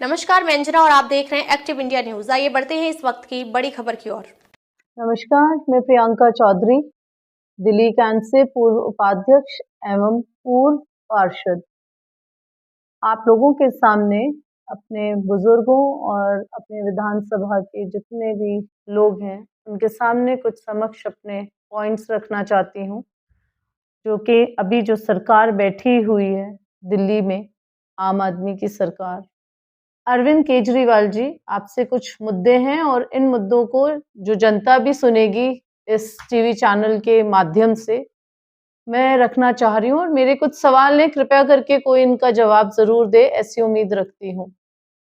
नमस्कार, मैं अंजना और आप देख रहे हैं एक्टिव इंडिया न्यूज। आइए बढ़ते हैं इस वक्त की बड़ी खबर की ओर। नमस्कार, मैं प्रियंका चौधरी, दिल्ली कैंट से पूर्व उपाध्यक्ष एवं पूर्व पार्षद आप लोगों के सामने अपने बुजुर्गों और अपने विधानसभा के जितने भी लोग हैं उनके सामने कुछ समक्ष अपने पॉइंट्स रखना चाहती हूँ, जो कि अभी जो सरकार बैठी हुई है दिल्ली में, आम आदमी की सरकार, अरविंद केजरीवाल जी, आपसे कुछ मुद्दे हैं और इन मुद्दों को जो जनता भी सुनेगी इस टीवी चैनल के माध्यम से मैं रखना चाह रही हूँ और मेरे कुछ सवाल हैं, कृपया करके कोई इनका जवाब जरूर दे, ऐसी उम्मीद रखती हूँ।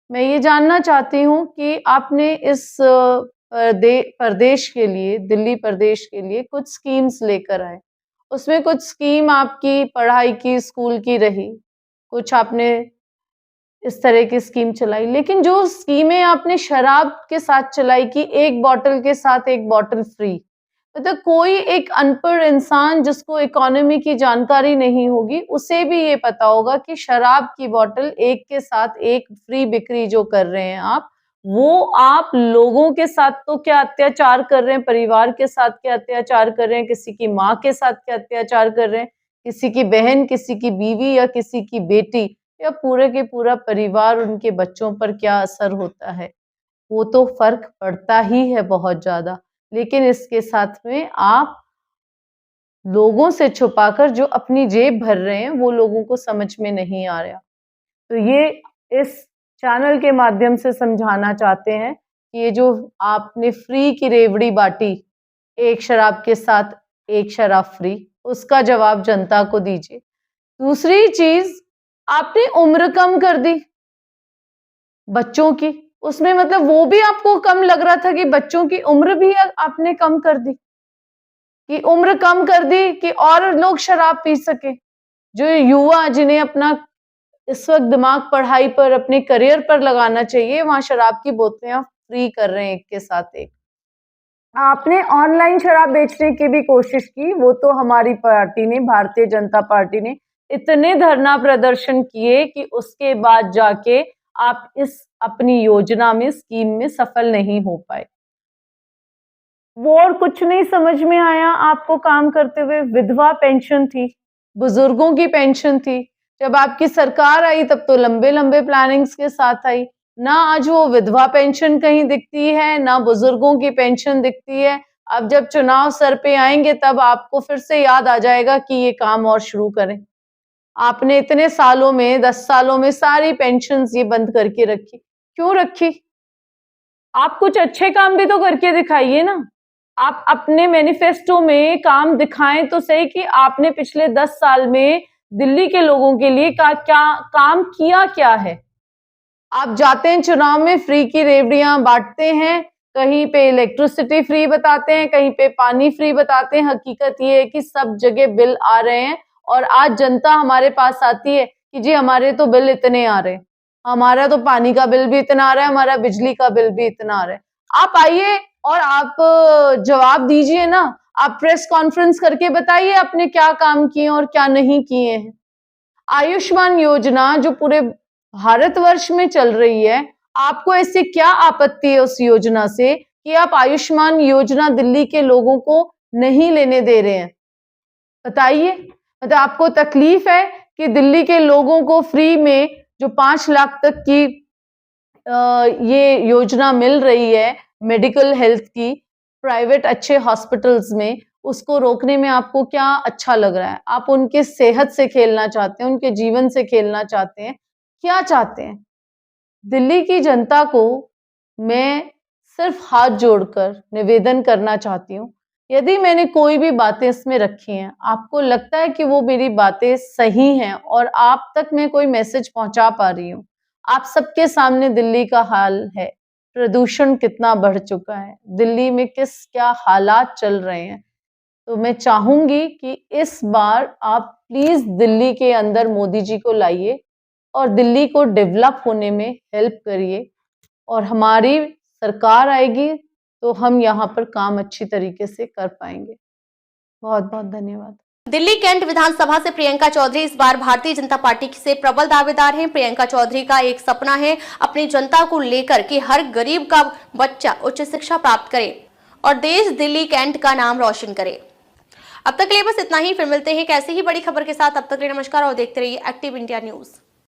मैं ये जानना चाहती हूँ कि आपने इस प्रदेश के लिए, दिल्ली प्रदेश के लिए कुछ स्कीम्स लेकर आए, उसमें कुछ स्कीम आपकी पढ़ाई की, स्कूल की रही, कुछ आपने इस तरह की स्कीम चलाई, लेकिन जो स्कीमें आपने शराब के साथ चलाई कि एक बॉटल के साथ एक बॉटल फ्री, मतलब कोई एक अनपढ़ इंसान जिसको इकोनॉमी की जानकारी नहीं होगी उसे भी ये पता होगा कि शराब की बॉटल एक के साथ एक फ्री बिक्री जो कर रहे हैं आप, वो आप लोगों के साथ तो क्या अत्याचार कर रहे हैं, परिवार के साथ क्या अत्याचार कर रहे हैं, किसी की माँ के साथ क्या अत्याचार कर रहे हैं, किसी की बहन, किसी की बीवी या किसी की बेटी या पूरे के पूरा परिवार, उनके बच्चों पर क्या असर होता है, वो तो फर्क पड़ता ही है बहुत ज्यादा। लेकिन इसके साथ में आप लोगों से छुपाकर जो अपनी जेब भर रहे हैं वो लोगों को समझ में नहीं आ रहा। तो ये इस चैनल के माध्यम से समझाना चाहते हैं कि ये जो आपने फ्री की रेवड़ी बांटी, एक शराब के साथ एक शराब फ्री, उसका जवाब जनता को दीजिए। दूसरी चीज, आपने उम्र कम कर दी बच्चों की, उसमें मतलब वो भी आपको कम लग रहा था कि बच्चों की उम्र भी आपने कम कर दी, कि उम्र कम कर दी कि और लोग शराब पी सके। जो युवा जिन्हें अपना इस वक्त दिमाग पढ़ाई पर, अपने करियर पर लगाना चाहिए, वहां शराब की बोतलें आप फ्री कर रहे हैं एक के साथ एक। आपने ऑनलाइन शराब बेचने की भी कोशिश की, वो तो हमारी पार्टी ने, भारतीय जनता पार्टी ने इतने धरना प्रदर्शन किए कि उसके बाद जाके आप इस अपनी योजना में, स्कीम में सफल नहीं हो पाए। वो और कुछ नहीं समझ में आया आपको काम करते हुए। विधवा पेंशन थी, बुजुर्गों की पेंशन थी, जब आपकी सरकार आई तब तो लंबे लंबे प्लानिंग्स के साथ आई, ना आज वो विधवा पेंशन कहीं दिखती है, ना बुजुर्गों की पेंशन दिखती है। अब जब चुनाव सर पे आएंगे तब आपको फिर से याद आ जाएगा कि ये काम और शुरू करें। आपने इतने सालों में, 10 सालों में सारी पेंशन्स ये बंद करके रखी, क्यों रखी? आप कुछ अच्छे काम भी तो करके दिखाइए ना। आप अपने मैनिफेस्टो में काम दिखाएं तो सही कि आपने पिछले 10 साल में दिल्ली के लोगों के लिए क्या काम किया क्या है। आप जाते हैं चुनाव में, फ्री की रेवड़ियां बांटते हैं, कहीं पे इलेक्ट्रिसिटी फ्री बताते हैं, कहीं पे पानी फ्री बताते हैं। हकीकत ये है कि सब जगह बिल आ रहे हैं और आज जनता हमारे पास आती है कि जी हमारे तो बिल इतने आ रहे हैं, हमारा तो पानी का बिल भी इतना आ रहा है, हमारा बिजली का बिल भी इतना आ रहा है। आप आइए और आप जवाब दीजिए ना, आप प्रेस कॉन्फ्रेंस करके बताइए आपने क्या काम किए और क्या नहीं किए हैं। आयुष्मान योजना जो पूरे भारतवर्ष में चल रही है, आपको ऐसी क्या आपत्ति है उस योजना से कि आप आयुष्मान योजना दिल्ली के लोगों को नहीं लेने दे रहे हैं? बताइए। मतलब आपको तकलीफ है कि दिल्ली के लोगों को फ्री में जो 5 लाख तक की ये योजना मिल रही है मेडिकल हेल्थ की, प्राइवेट अच्छे हॉस्पिटल्स में, उसको रोकने में आपको क्या अच्छा लग रहा है? आप उनके सेहत से खेलना चाहते हैं, उनके जीवन से खेलना चाहते हैं, क्या चाहते हैं? दिल्ली की जनता को मैं सिर्फ हाथ जोड़कर निवेदन करना चाहती हूँ, यदि मैंने कोई भी बातें इसमें रखी हैं, आपको लगता है कि वो मेरी बातें सही हैं और आप तक मैं कोई मैसेज पहुंचा पा रही हूँ, आप सबके सामने दिल्ली का हाल है, प्रदूषण कितना बढ़ चुका है, दिल्ली में किस क्या हालात चल रहे हैं। तो मैं चाहूंगी कि इस बार आप प्लीज दिल्ली के अंदर मोदी जी को लाइए और दिल्ली को डेवलप होने में हेल्प करिए, और हमारी सरकार आएगी तो हम यहाँ पर काम अच्छी तरीके से कर पाएंगे। बहुत बहुत धन्यवाद। दिल्ली कैंट विधानसभा से प्रियंका चौधरी इस बार भारतीय जनता पार्टी से प्रबल दावेदार हैं। प्रियंका चौधरी का एक सपना है अपनी जनता को लेकर कि हर गरीब का बच्चा उच्च शिक्षा प्राप्त करे और देश दिल्ली कैंट का नाम रोशन करे। अब तक के लिए बस इतना ही, फिर मिलते हैं एक ऐसी ही बड़ी खबर के साथ। अब तक के लिए नमस्कार और देखते रहिए एक्टिव इंडिया न्यूज।